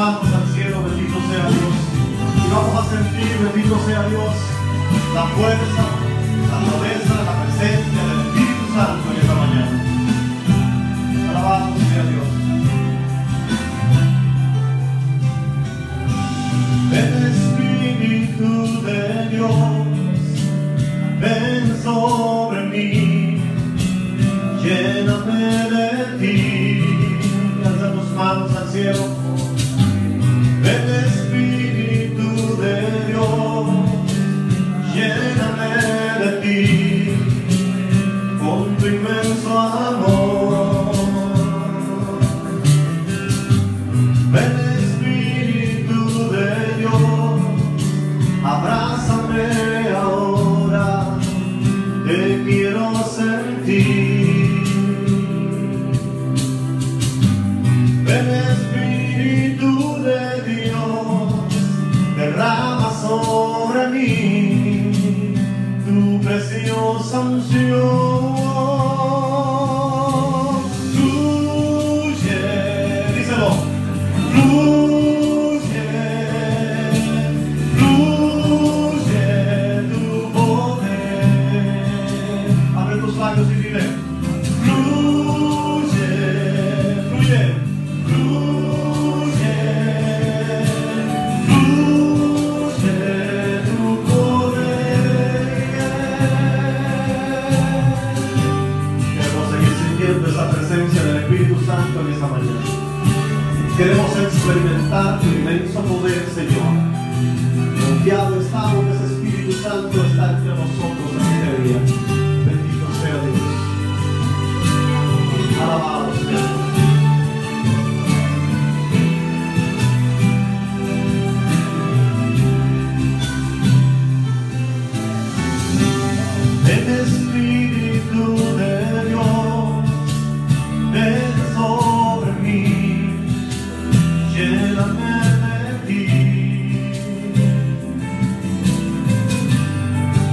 manos al cielo, bendito sea Dios. Y vamos a sentir, bendito sea Dios, la fuerza, la promesa, la presencia del Espíritu Santo en esta mañana. Alabado sea Dios. El Espíritu de Dios, ven sobre mí, lléname de ti. Alza tus manos al cielo. El Espíritu de Dios, lléname de ti, con tu inmenso amor. El Espíritu de Dios, abrázame ahora, te quiero sentir. El Espíritu de Dios, derrama sobre mí tu preciosa unción. Fluye, díselo, fluye, fluye tu poder. Abre tus labios y dile, fluye, fluye, fluye, fluye tu poder. Queremos seguir sintiendo esa presencia del Espíritu Santo en esta mañana. Queremos experimentar tu inmenso poder, Señor. Confiado estamos que ese Espíritu Santo está entre nosotros en este día. Bendito sea Dios. Alabado sea Dios. El Espíritu de Dios, ven sobre mí, lléname de ti.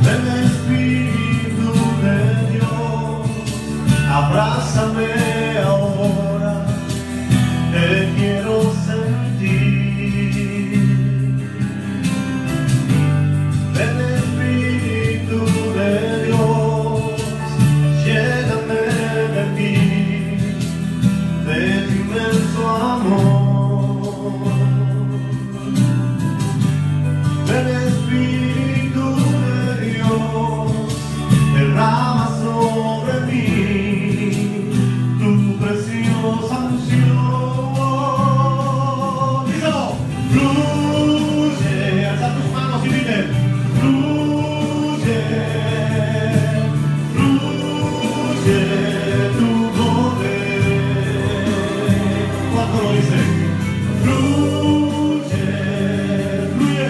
El Espíritu de Dios, abrázame ahora, te quiero sentir. El Espíritu de Dios, lléname de ti, de tu inmenso amor. El Espíritu de Dios, derrama sobre mí tu preciosa unción. Díselo, fluye, alza tus manos y dile, fluye, fluye tu poder. ¿Cuánto lo dice? Fluye, fluye,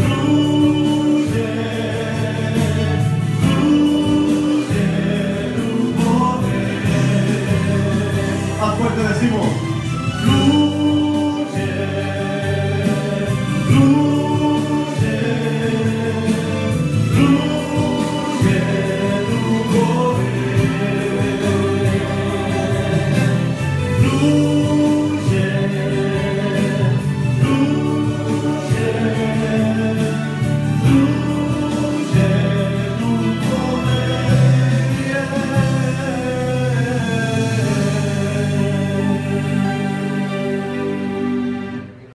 fluye, fluye tu poder. Más fuerte decimos.